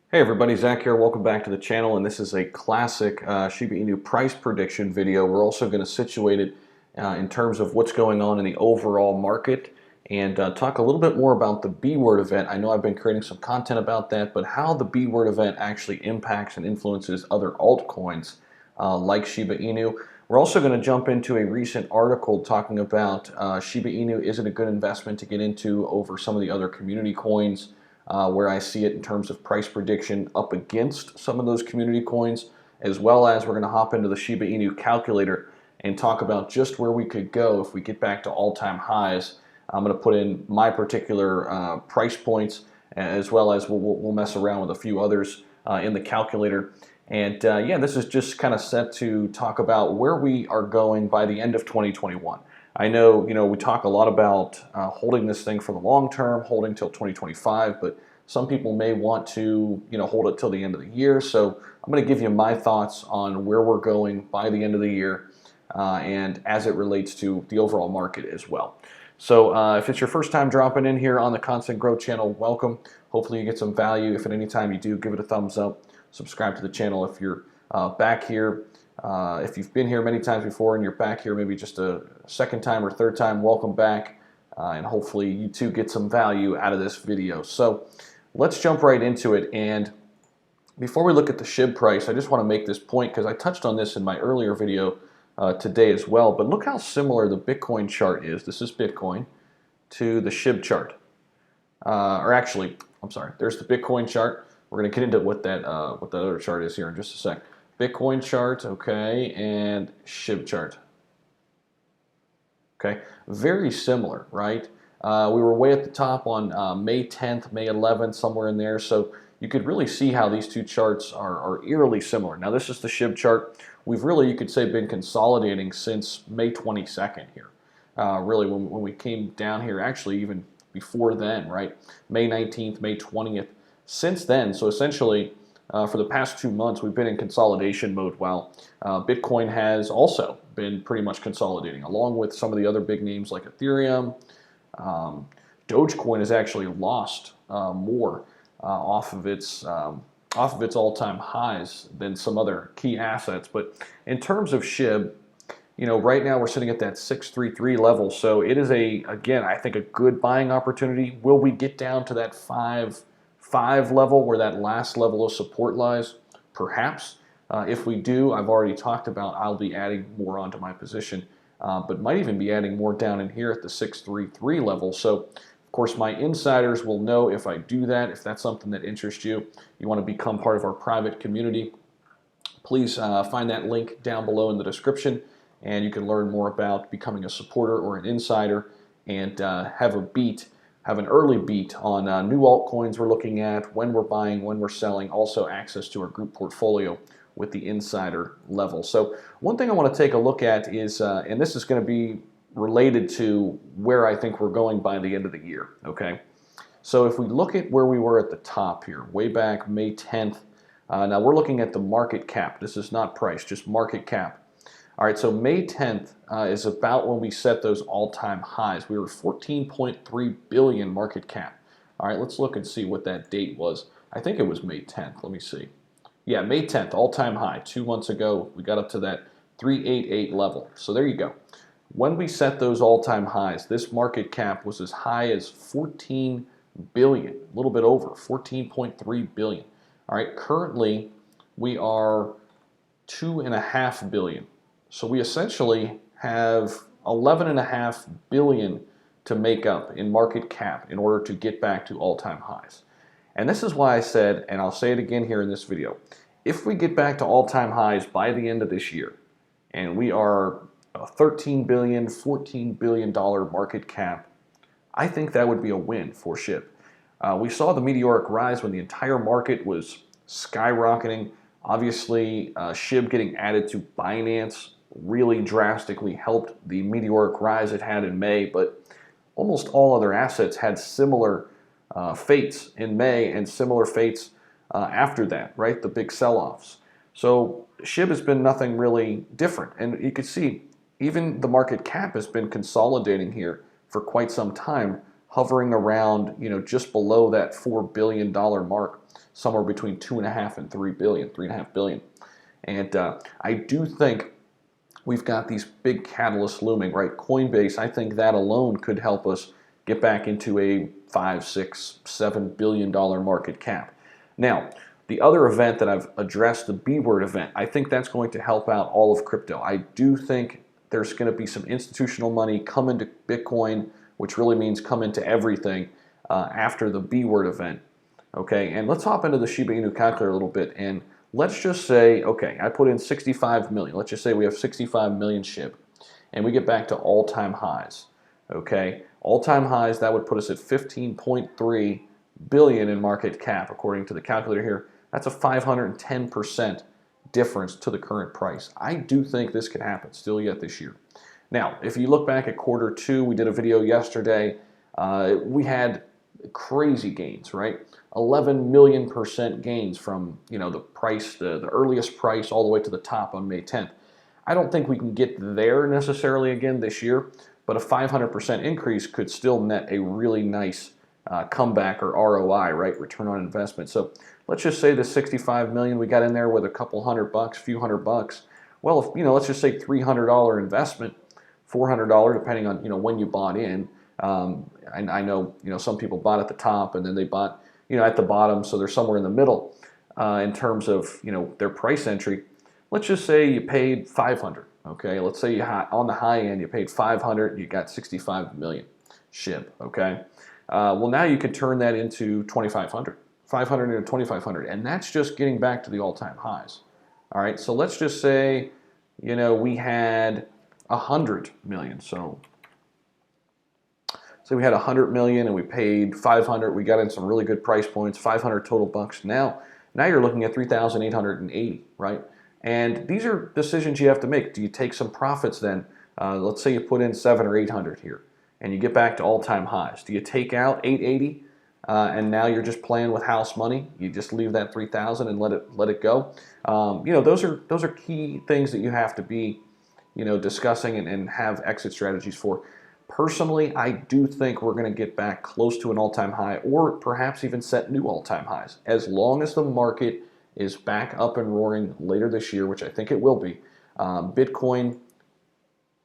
Hey everybody, Zach here. Welcome back to the channel, and this is a classic Shiba Inu price prediction video. We're also going to situate it in terms of what's going on in the overall market and talk a little bit more about the B word event. I know I've been creating some content about that, but how the B word event actually impacts and influences other altcoins like Shiba Inu. We're also going to jump into a recent article talking about Shiba Inu. Is it a good investment to get into over some of the other community coins? Where I see it in terms of price prediction up against some of those community coins, as well as we're going to hop into the Shiba Inu calculator and talk about just where we could go if we get back to all-time highs. I'm going to put in my particular price points, as well as we'll mess around with a few others in the calculator. And yeah, this is just kind of set to talk about where we are going by the end of 2021. I know, we talk a lot about holding this thing for the long term, holding till 2025, but some people may want to, hold it till the end of the year. So I'm going to give you my thoughts on where we're going by the end of the year and as it relates to the overall market as well. So if it's your first time dropping in here on the Constant Growth channel, welcome. Hopefully you get some value. If at any time you do, give it a thumbs up. Subscribe to the channel if you're back here. If you've been here many times before and you're back here maybe just a second time or third time, welcome back. And hopefully you too get some value out of this video. So let's jump right into it. And before we look at the Shib price, I just want to make this point because I touched on this in my earlier video today as well. But look how similar the Bitcoin chart is. This is Bitcoin to the Shib chart. Or actually, I'm sorry, there's the Bitcoin chart. We're going to get into what that other chart is here in just a sec. Bitcoin chart, okay, and Shib chart. Okay, very similar, right? We were way at the top on May 10th, May 11th, somewhere in there. So you could really see how these two charts are eerily similar. Now this is the Shib chart. We've really, you could say, been consolidating since May 22nd here. Really, when we came down here, actually even before then, right? May 19th, May 20th. Since then, so essentially, for the past 2 months, we've been in consolidation mode while Bitcoin has also been pretty much consolidating, along with some of the other big names like Ethereum. Dogecoin has actually lost more off of its all-time highs than some other key assets. But in terms of Shib, right now we're sitting at that 633 level. So it is again, I think a good buying opportunity. Will we get down to that 5 level where that last level of support lies? Perhaps. If we do, I've already talked about I'll be adding more onto my position, but might even be adding more down in here at the 633 level. So of course my insiders will know if I do that. If that's something that interests you, you want to become part of our private community, please find that link down below in the description, and you can learn more about becoming a supporter or an insider and have an early beat on new altcoins we're looking at, when we're buying, when we're selling, also access to our group portfolio with the insider level. So one thing I want to take a look at is, and this is going to be related to where I think we're going by the end of the year, okay? So if we look at where we were at the top here, way back May 10th, now we're looking at the market cap. This is not price, just market cap. All right, so May 10th is about when we set those all-time highs. We were 14.3 billion market cap. All right, let's look and see what that date was. I think it was May 10th. Let me see. Yeah, May 10th, all-time high. 2 months ago, we got up to that 388 level. So there you go. When we set those all-time highs, this market cap was as high as 14 billion, a little bit over, 14.3 billion. All right, currently we are 2.5 billion. So we essentially have 11.5 billion to make up in market cap in order to get back to all-time highs. And this is why I said, and I'll say it again here in this video, if we get back to all-time highs by the end of this year, and we are a 13 billion, 14 billion dollar market cap, I think that would be a win for Shib. We saw the meteoric rise when the entire market was skyrocketing. Obviously, Shib getting added to Binance really drastically helped the meteoric rise it had in May, but almost all other assets had similar fates in May and similar fates after that, right? The big sell-offs. So Shib has been nothing really different. And you can see even the market cap has been consolidating here for quite some time hovering around, just below that $4 billion mark, somewhere between 2.5 and 3 billion, 3.5 billion. And I do think we've got these big catalysts looming, right? Coinbase, I think that alone could help us get back into a 5, 6, $7 billion market cap. Now, the other event that I've addressed, the B word event, I think that's going to help out all of crypto. I do think there's going to be some institutional money come into Bitcoin, which really means come into everything after the B word event. Okay, and let's hop into the Shiba Inu calculator a little bit, and let's just say, okay, I put in 65 million. Let's just say we have 65 million Shib, and we get back to all-time highs. Okay, all-time highs, that would put us at 15.3 billion in market cap, according to the calculator here. That's a 510% difference to the current price. I do think this could happen still yet this year. Now, if you look back at quarter two, we did a video yesterday. We had crazy gains, right? 11 million% gains from the price, the earliest price, all the way to the top on May 10th. I don't think we can get there necessarily again this year, but a 500% increase could still net a really nice comeback, or ROI, right? Return on investment. So let's just say the 65 million we got in there with a couple $100, few $100. Well, if let's just say $300 investment, $400 depending on when you bought in. And I know some people bought at the top and then they bought at the bottom, so they're somewhere in the middle in terms of their price entry. Let's just say you paid 500. Okay, let's say on the high end you paid 500, you got 65 million Shib. Okay, well now you could turn that into 2,500, 500 into 2,500, and that's just getting back to the all-time highs. All right, so let's just say we had 100 million. So we had 100 million and we paid 500. We got in some really good price points, 500 total bucks. Now you're looking at 3,880, right? And these are decisions you have to make. Do you take some profits then? Let's say you put in 700 or 800 here and you get back to all-time highs. Do you take out 880 and now you're just playing with house money? You just leave that 3,000 and let it go. Those are key things that you have to be discussing and have exit strategies for. Personally, I do think we're going to get back close to an all-time high, or perhaps even set new all-time highs, as long as the market is back up and roaring later this year, which I think it will be. Bitcoin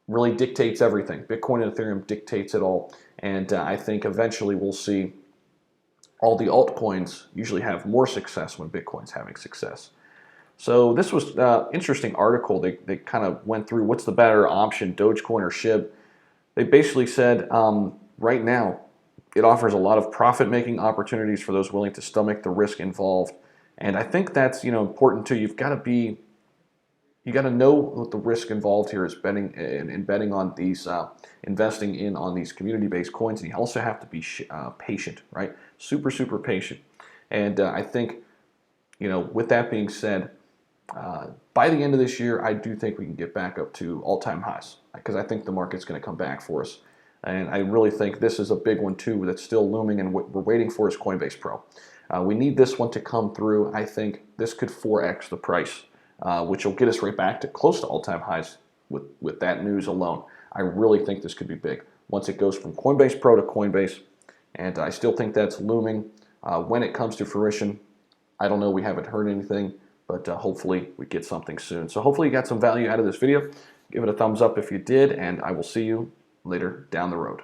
really dictates everything. Bitcoin and Ethereum dictates it all, and I think eventually we'll see all the altcoins usually have more success when Bitcoin's having success. So this was an interesting article. They kind of went through what's the better option, Dogecoin or Shib. They basically said right now it offers a lot of profit-making opportunities for those willing to stomach the risk involved. And I think that's important too. You got to know what the risk involved here is betting on these, investing in on these community-based coins, and you also have to be patient, right? Super patient. And I think with that being said, by the end of this year, I do think we can get back up to all-time highs, because I think the market's going to come back for us. And I really think this is a big one too that's still looming, and what we're waiting for is Coinbase Pro. We need this one to come through. I think this could 4x the price, which will get us right back to close to all-time highs with that news alone. I really think this could be big once it goes from Coinbase Pro to Coinbase, and I still think that's looming. When it comes to fruition, I don't know. We haven't heard anything, but hopefully we get something soon. So hopefully you got some value out of this video. Give it a thumbs up if you did, and I will see you later down the road.